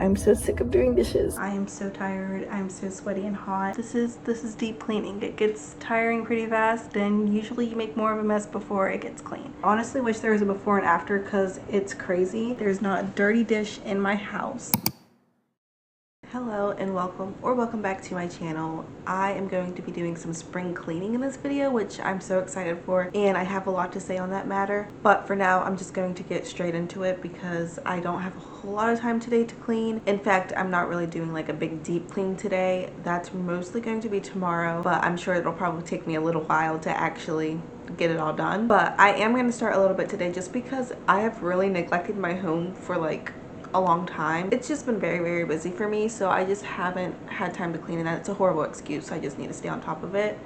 I'm so sick of doing dishes. I am so tired. I'm so sweaty and hot. This is deep cleaning. It gets tiring pretty fast, and usually you make more of a mess before it gets clean. Honestly, wish there was a before and after because it's crazy. There's not a dirty dish in my house. Hello and welcome back to my channel. I am going to be doing some spring cleaning in this video, which I'm so excited for, and I have a lot to say on that matter. But for now, I'm just going to get straight into it because I don't have a whole lot of time today to clean. In fact, I'm not really doing like a big deep clean today. That's mostly going to be tomorrow, but I'm sure it'll probably take me a little while to actually get it all done. But I am going to start a little bit today just because I have really neglected my home for like a long time. It's just been very busy for me, so I just haven't had time to clean it. And it's a horrible excuse. I just need to stay on top of it,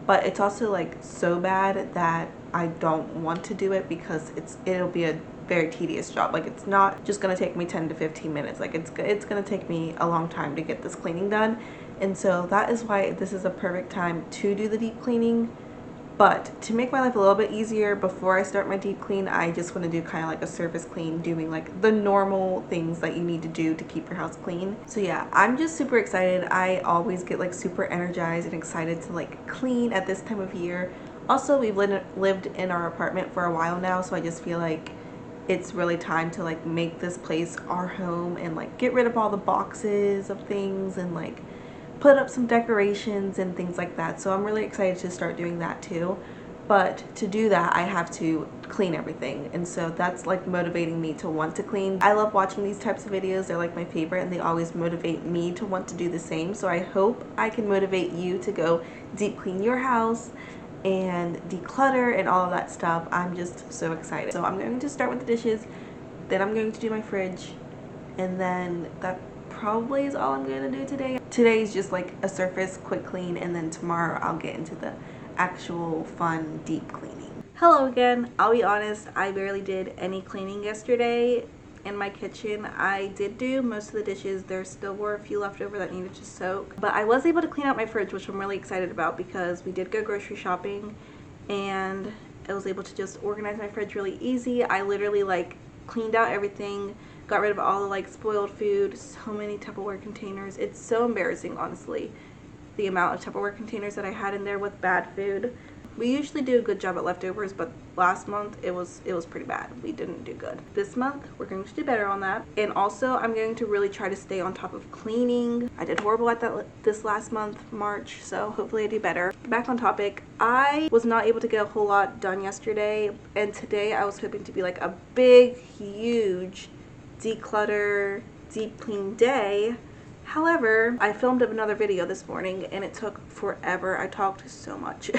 but it's also like so bad that I don't want to do it because it'll be a very tedious job. Like, it's not just gonna take me 10 to 15 minutes. Like, it's gonna take me a long time to get this cleaning done, and so that is why this is a perfect time to do the deep cleaning. But to make my life a little bit easier before I start my deep clean, I just want to do kind of like a surface clean, doing like the normal things that you need to do to keep your house clean. So yeah, I'm just super excited. I always get like super energized and excited to like clean at this time of year. Also, we've lived in our apartment for a while now, so I just feel like it's really time to like make this place our home and like get rid of all the boxes of things and like put up some decorations and things like that. So I'm really excited to start doing that too. But to do that, I have to clean everything, and so that's like motivating me to want to clean. I love watching these types of videos. They're like my favorite, and they always motivate me to want to do the same. So I hope I can motivate you to go deep clean your house and declutter and all of that stuff. I'm just so excited. So I'm going to start with the dishes, then I'm going to do my fridge, and then that probably is all I'm going to do today. Today is just like a surface quick clean, and then tomorrow I'll get into the actual fun deep cleaning. Hello again. I'll be honest, I barely did any cleaning yesterday in my kitchen. I did do most of the dishes. There still were a few left over that needed to soak, but I was able to clean out my fridge, which I'm really excited about because we did go grocery shopping and I was able to just organize my fridge really easy. I literally like cleaned out everything, got rid of all the like spoiled food, so many Tupperware containers. It's so embarrassing, honestly, the amount of Tupperware containers that I had in there with bad food. We usually do a good job at leftovers, but last month it was pretty bad. We didn't do good. This month we're going to do better on that. And also I'm going to really try to stay on top of cleaning. I did horrible at that this last month, March, so hopefully I do better. Back on topic, I was not able to get a whole lot done yesterday, and today I was hoping to be like a big, huge declutter, deep clean day. However, I filmed another video this morning and it took forever. I talked so much.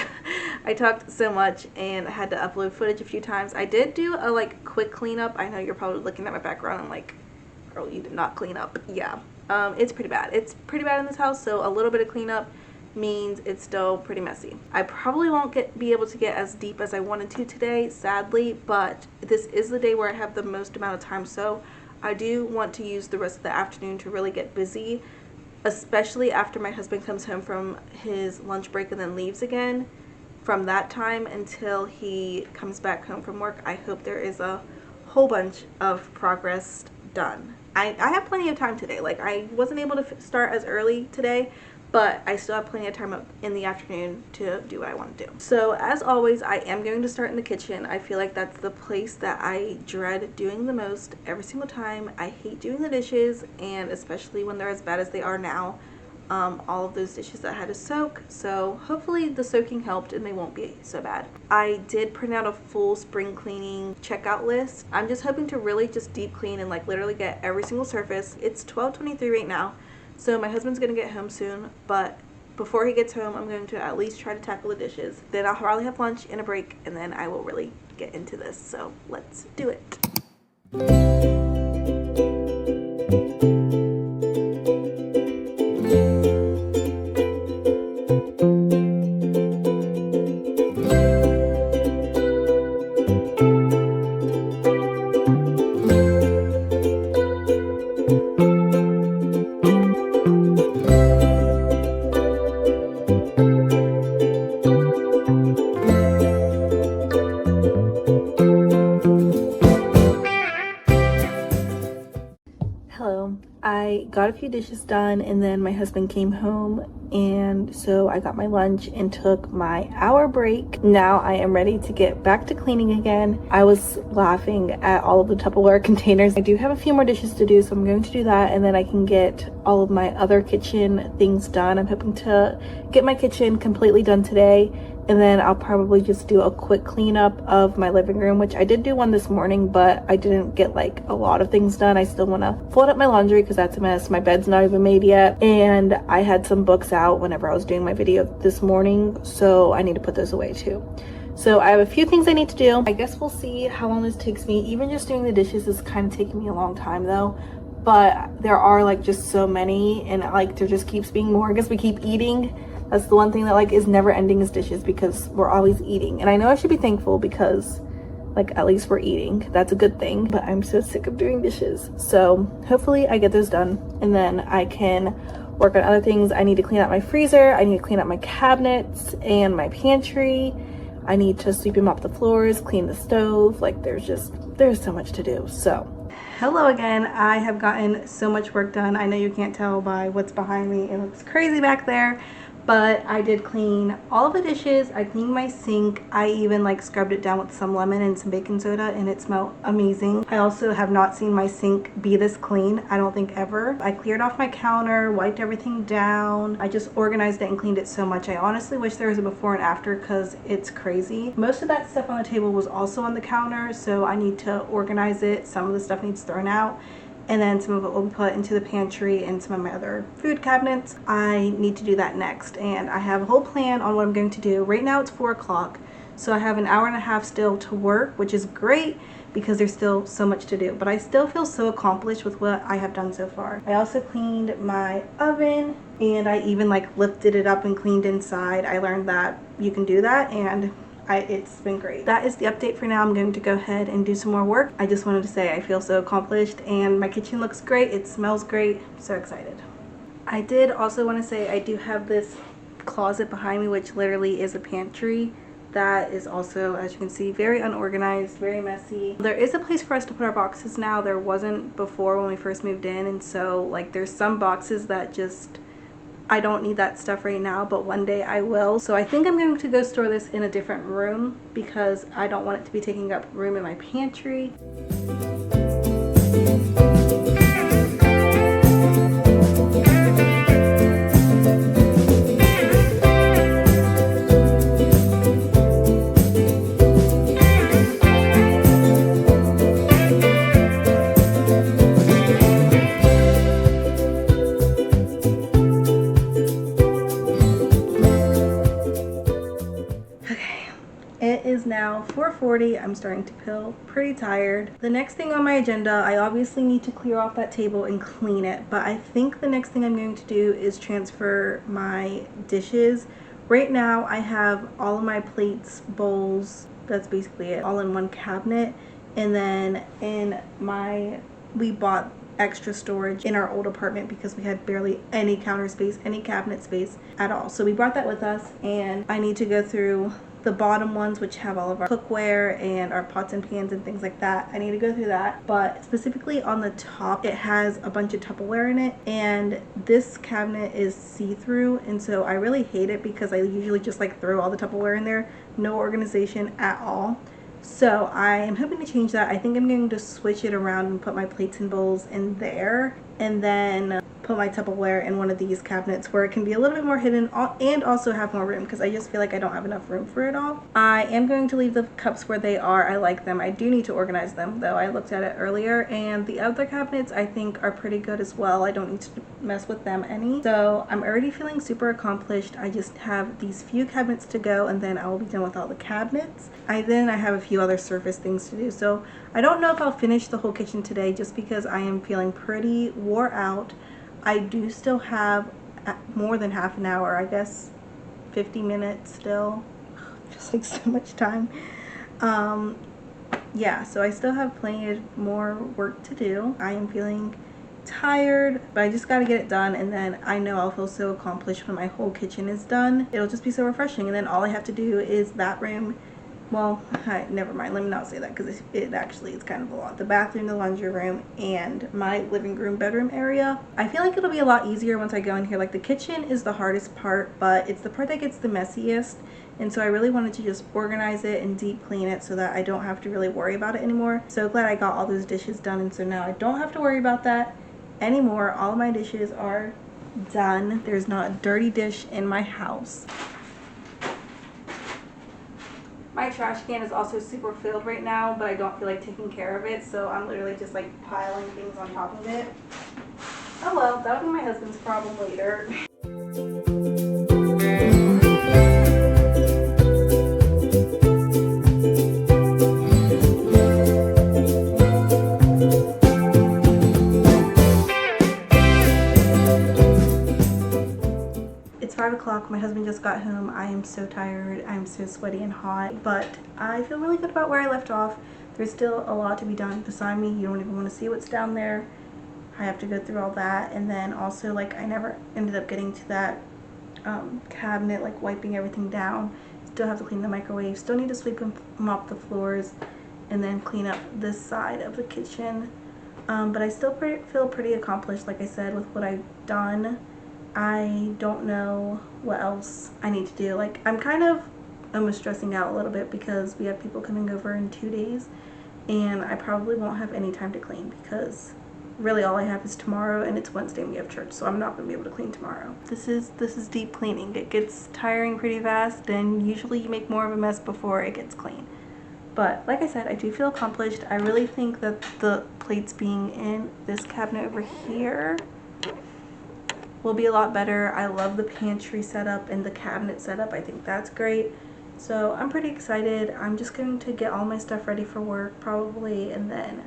I talked so much and I had to upload footage a few times. I did do a like quick cleanup. I know you're probably looking at my background and like, girl, you did not clean up. Yeah, it's pretty bad. It's pretty bad in this house, so a little bit of cleanup means it's still pretty messy. I probably won't be able to get as deep as I wanted to today, sadly, but this is the day where I have the most amount of time, so I do want to use the rest of the afternoon to really get busy, especially after my husband comes home from his lunch break and then leaves again. From that time until he comes back home from work, I hope there is a whole bunch of progress done. I have plenty of time today. Like, I wasn't able to start as early today, but I still have plenty of time up in the afternoon to do what I want to do. So as always, I am going to start in the kitchen. I feel like that's the place that I dread doing the most every single time. I hate doing the dishes, and especially when they're as bad as they are now. All of those dishes that had to soak, so hopefully the soaking helped and they won't be so bad. I did print out a full spring cleaning checkout list. I'm just hoping to really just deep clean and like literally get every single surface. It's 12:23 right now. So my husband's gonna get home soon, but before he gets home, I'm going to at least try to tackle the dishes. Then I'll probably have lunch and a break, and then I will really get into this. So let's do it. I got a few dishes done, and then my husband came home, and so I got my lunch and took my hour break. Now I am ready to get back to cleaning again. I was laughing at all of the Tupperware containers. I do have a few more dishes to do, so I'm going to do that, and then I can get all of my other kitchen things done. I'm hoping to get my kitchen completely done today, and then I'll probably just do a quick cleanup of my living room, which I did do one this morning, but I didn't get like a lot of things done. I still want to fold up my laundry because that's a mess. My bed's not even made yet, and I had some books out whenever I was doing my video this morning, so I need to put those away too. So I have a few things I need to do. I guess we'll see how long this takes me. Even just doing the dishes is kind of taking me a long time though, but there are like just so many, and like there just keeps being more. I guess we keep eating. That's the one thing that like is never ending, is dishes, because we're always eating. And I know I should be thankful because like at least we're eating. That's a good thing, but I'm so sick of doing dishes. So hopefully I get those done, and then I can work on other things. I need to clean out my freezer. I need to clean out my cabinets and my pantry. I need to sweep and mop the floors, clean the stove. Like there's so much to do. So hello again. I have gotten so much work done. I know you can't tell by what's behind me. It looks crazy back there. But I did clean all of the dishes. I cleaned my sink. I even like scrubbed it down with some lemon and some baking soda, and it smelled amazing. I also have not seen my sink be this clean, I don't think ever. I cleared off my counter, wiped everything down. I just organized it and cleaned it so much. I honestly wish there was a before and after because it's crazy. Most of that stuff on the table was also on the counter, so I need to organize it. Some of the stuff needs thrown out, and then some of it will be put into the pantry and some of my other food cabinets. I need to do that next, and I have a whole plan on what I'm going to do. Right now it's 4 o'clock, so I have an hour and a half still to work, which is great because there's still so much to do, but I still feel so accomplished with what I have done so far. I also cleaned my oven, and I even like lifted it up and cleaned inside. I learned that you can do that, and it's been great. That is the update for now. I'm going to go ahead and do some more work. I just wanted to say I feel so accomplished, and my kitchen looks great. It smells great. I'm so excited. I did also want to say I do have this closet behind me, which literally is a pantry. That is also, as you can see, very unorganized, very messy. There is a place for us to put our boxes now. There wasn't before when we first moved in, and so like there's some boxes that just, I don't need that stuff right now, but one day I will. So I think I'm going to go store this in a different room because I don't want it to be taking up room in my pantry. It is now 4:40. I'm starting to feel pretty tired. The next thing on my agenda, I obviously need to clear off that table and clean it, but I think the next thing I'm going to do is transfer my dishes. Right now I have all of my plates, bowls, that's basically it, all in one cabinet, and then we bought extra storage in our old apartment because we had barely any counter space, any cabinet space at all. So we brought that with us, and I need to go through the bottom ones, which have all of our cookware and our pots and pans and things like that. I need to go through that, but specifically on the top, it has a bunch of Tupperware in it, and this cabinet is see-through, and so I really hate it because I usually just like throw all the Tupperware in there, no organization at all. So I am hoping to change that. I think I'm going to switch it around and put my plates and bowls in there, and then put my Tupperware in one of these cabinets where it can be a little bit more hidden and also have more room, because I just feel like I don't have enough room for it all. I am going to leave the cups where they are. I like them. I do need to organize them though. I looked at it earlier, and the other cabinets I think are pretty good as well. I don't need to mess with them any. So I'm already feeling super accomplished. I just have these few cabinets to go, and then I will be done with all the cabinets. I have a few other surface things to do. So I don't know if I'll finish the whole kitchen today just because I am feeling pretty wore out. I do still have more than half an hour, I guess 50 minutes still. Just like so much time. Yeah, so I still have plenty of more work to do. I am feeling tired, but I just got to get it done, and then I know I'll feel so accomplished when my whole kitchen is done. It'll just be so refreshing, and then all I have to do is that room well, never mind, let me not say that because it actually is kind of a lot. The bathroom, the laundry room, and my living room, bedroom area. I feel like it'll be a lot easier once I go in here. Like the kitchen is the hardest part, but it's the part that gets the messiest. And so I really wanted to just organize it and deep clean it so that I don't have to really worry about it anymore. So glad I got all those dishes done, and so now I don't have to worry about that anymore. All of my dishes are done. There's not a dirty dish in my house. My trash can is also super filled right now, but I don't feel like taking care of it, so I'm literally just like piling things on top of it. Oh well, that'll be my husband's problem later. It's 5 o'clock. My husband just got home. I am so tired. I'm so sweaty and hot, but I feel really good about where I left off. There's still a lot to be done beside me. You don't even want to see what's down there. I have to go through all that, and then also like I never ended up getting to that cabinet, like wiping everything down. Still have to clean the microwave. Still need to sweep and mop the floors, and then clean up this side of the kitchen. But I still feel pretty accomplished, like I said, with what I've done. I don't know what else I need to do. Like, I'm kind of almost stressing out a little bit because we have people coming over in 2 days, and I probably won't have any time to clean because really all I have is tomorrow, and it's Wednesday and we have church, so I'm not going to be able to clean tomorrow. This is deep cleaning. It gets tiring pretty fast, and usually you make more of a mess before it gets clean. But like I said, I do feel accomplished. I really think that the plates being in this cabinet over here will be a lot better. I love the pantry setup and the cabinet setup. I think that's great. So I'm pretty excited. I'm just going to get all my stuff ready for work probably, and then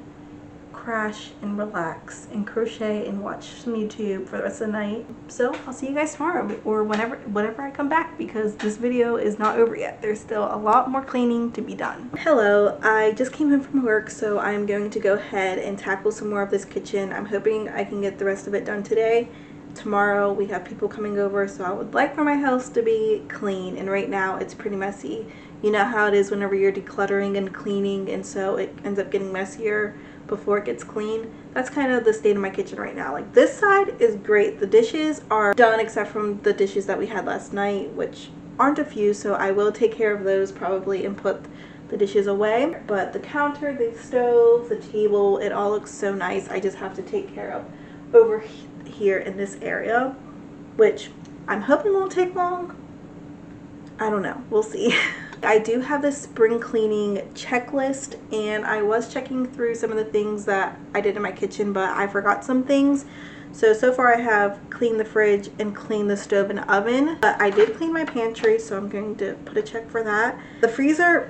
crash and relax and crochet and watch some YouTube for the rest of the night. So I'll see you guys tomorrow or whenever I come back, because this video is not over yet. There's still a lot more cleaning to be done. Hello, I just came home from work, so I'm going to go ahead and tackle some more of this kitchen. I'm hoping I can get the rest of it done today. Tomorrow we have people coming over, so I would like for my house to be clean, and right now it's pretty messy. You know how it is whenever you're decluttering and cleaning, and so it ends up getting messier before it gets clean. That's kind of the state of my kitchen right now. Like, this side is great. The dishes are done except from the dishes that we had last night, which aren't a few, so I will take care of those probably and put the dishes away. But the counter, the stove, the table, it all looks so nice. I just have to take care of over here in this area, which I'm hoping won't take long. I don't know, we'll see. I do have this spring cleaning checklist, and I was checking through some of the things that I did in my kitchen, but I forgot some things. So far I have cleaned the fridge and cleaned the stove and oven, but I did clean my pantry, so I'm going to put a check for that. The freezer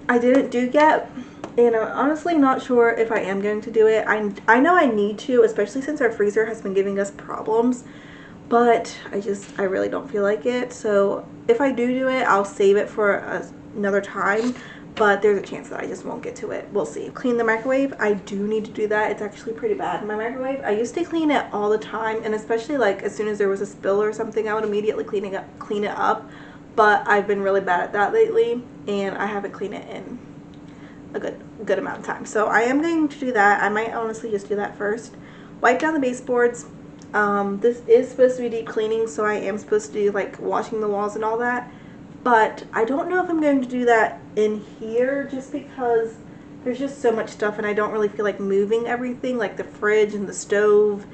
I didn't do yet, and I'm honestly not sure if I am going to do it. I know I need to, especially since our freezer has been giving us problems, but I really don't feel like it. So if I do it, I'll save it for another time, but there's a chance that I just won't get to it. We'll see. Clean the microwave. I do need to do that. It's actually pretty bad in my microwave. I used to clean it all the time, and especially like as soon as there was a spill or something, I would immediately clean it up. But I've been really bad at that lately, and I haven't cleaned it in a good amount of time. So I am going to do that. I might honestly just do that first. Wipe down the baseboards. This is supposed to be deep cleaning, so I am supposed to do like washing the walls and all that, but I don't know if I'm going to do that in here just because there's just so much stuff, and I don't really feel like moving everything, like the fridge and the stove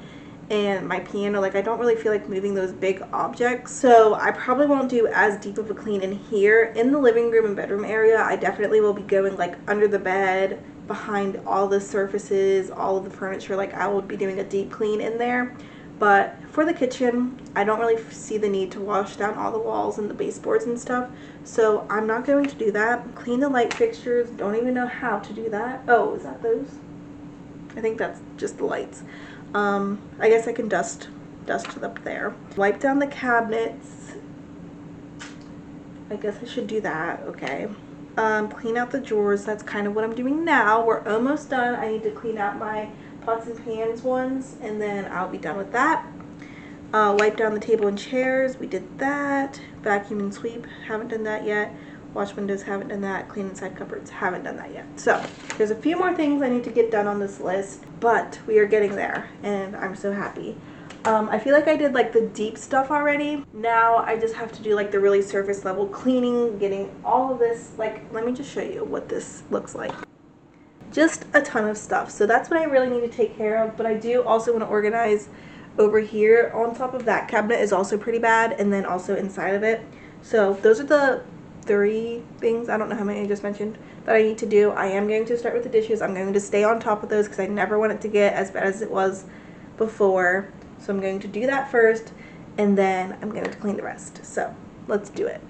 and my piano. Like, I don't really feel like moving those big objects, so I probably won't do as deep of a clean in here. In the living room and bedroom area, I definitely will be going like under the bed, behind all the surfaces, all of the furniture. Like, I will be doing a deep clean in there. But for the kitchen, I don't really see the need to wash down all the walls and the baseboards and stuff, so I'm not going to do that. Clean the light fixtures. Don't even know how to do that. Oh, is that those? I think that's just the lights. I guess I can dust it up there. Wipe down the cabinets. I guess I should do that. Okay. Clean out the drawers. That's kind of what I'm doing now. We're almost done. I need to clean out my pots and pans ones, and then I'll be done with that. Wipe down the table and chairs. We did that. Vacuum and sweep. Haven't done that yet. Wash windows, haven't done that. Clean inside cupboards, haven't done that yet. So there's a few more things I need to get done on this list, but we are getting there and I'm so happy. I feel like I did like the deep stuff already. Now I just have to do like the really surface level cleaning, getting all of this. Like, let me just show you what this looks like. Just a ton of stuff. So that's what I really need to take care of, but I do also want to organize over here. On top of that cabinet is also pretty bad, and then also inside of it. So those are the 3 things, I don't know how many I just mentioned, that I need to do. I am going to start with the dishes. I'm going to stay on top of those because I never want it to get as bad as it was before. So I'm going to do that first, and then I'm going to clean the rest. So let's do it.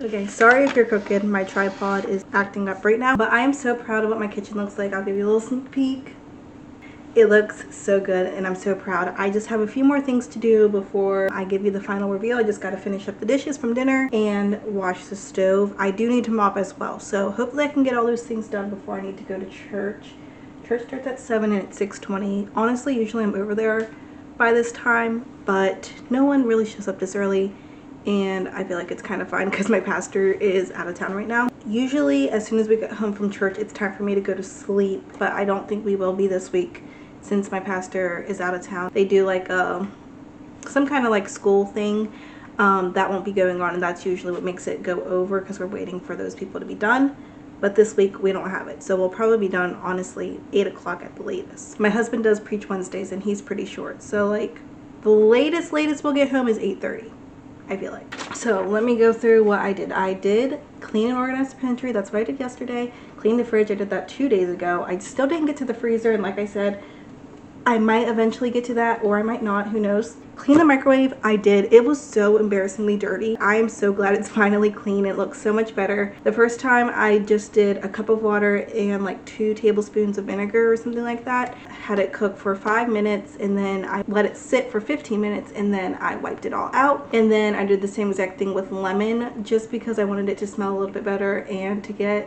Okay, sorry if you're cooking. My tripod is acting up right now, but I am so proud of what my kitchen looks like. I'll give you a little sneak peek. It looks so good and I'm so proud. I just have a few more things to do before I give you the final reveal. I just got to finish up the dishes from dinner and wash the stove. I do need to mop as well, so hopefully I can get all those things done before I need to go to church. Church starts at 7 and it's 6:20. Honestly, usually I'm over there by this time, but no one really shows up this early. And I feel like it's kind of fine because my pastor is out of town right now. Usually as soon as we get home from church, it's time for me to go to sleep, but I don't think we will be this week since my pastor is out of town. They do like some kind of like school thing that won't be going on, and that's usually what makes it go over because we're waiting for those people to be done. But this week we don't have it, so we'll probably be done honestly 8 o'clock at the latest. My husband does preach Wednesdays and he's pretty short, so like the latest we'll get home is 8:30. I feel like. So let me go through what I did. I did clean and organize the pantry. That's what I did yesterday. Clean the fridge. I did that 2 days ago. I still didn't get to the freezer, and like I said, I might eventually get to that, or I might not, who knows. Clean the microwave. I did. It was so embarrassingly dirty. I am so glad it's finally clean. It looks so much better. The first time I just did a cup of water and like 2 tablespoons of vinegar or something like that. Had it cook for 5 minutes, and then I let it sit for 15 minutes, and then I wiped it all out. And then I did the same exact thing with lemon, just because I wanted it to smell a little bit better and to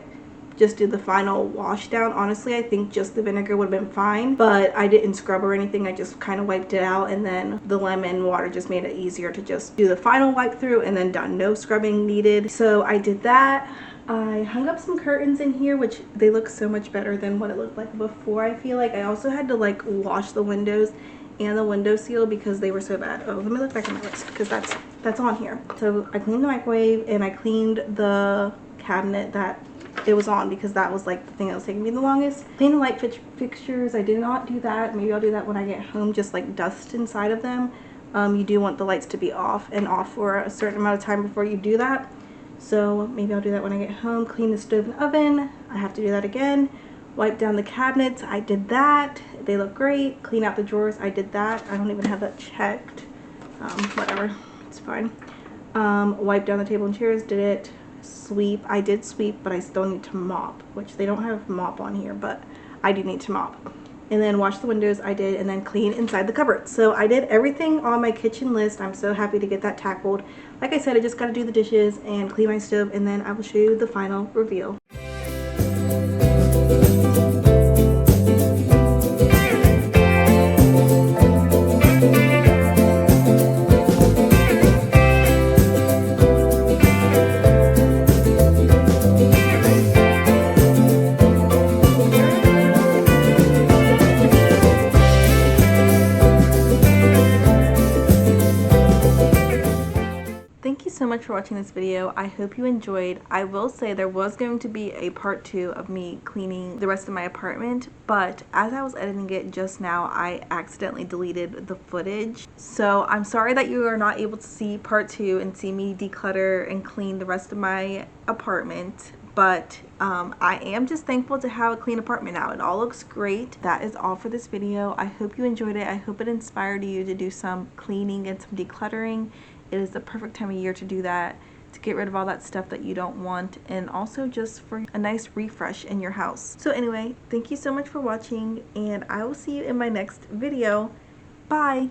just do the final wash down. Honestly, I think just the vinegar would have been fine, but I didn't scrub or anything. I just kind of wiped it out, and then the lemon water just made it easier to just do the final wipe through, and then done. No scrubbing needed. So I did that. I hung up some curtains in here, which they look so much better than what it looked like before. I feel like I also had to like wash the windows and the window seal because they were so bad. Oh, let me look back at my list because that's on here. So I cleaned the microwave and I cleaned the cabinet that it was on because that was like the thing that was taking me the longest. Clean the light fixtures. I did not do that. Maybe I'll do that when I get home, just like dust inside of them. You do want the lights to be off and off for a certain amount of time before you do that. So maybe I'll do that when I get home. Clean the stove and oven. I have to do that again. Wipe down the cabinets. I did that. They look great. Clean out the drawers. I did that. I don't even have that checked. Whatever. It's fine. Wipe down the table and chairs. Did it. Sweep. I did sweep, but I still need to mop, which they don't have mop on here, but I do need to mop. And then wash the windows. I did, and then clean inside the cupboard. So I did everything on my kitchen list. I'm so happy to get that tackled. Like I said, I just got to do the dishes and clean my stove, and then I will show you the final reveal. Thank you so much for watching this video. I hope you enjoyed. I will say there was going to be a part 2 of me cleaning the rest of my apartment, but as I was editing it just now, I accidentally deleted the footage. So I'm sorry that you are not able to see part 2 and see me declutter and clean the rest of my apartment, But I am just thankful to have a clean apartment now. It all looks great. That is all for this video. I hope you enjoyed it. I hope it inspired you to do some cleaning and some decluttering. It is the perfect time of year to do that, to get rid of all that stuff that you don't want, and also just for a nice refresh in your house. So anyway, thank you so much for watching, and I will see you in my next video. Bye!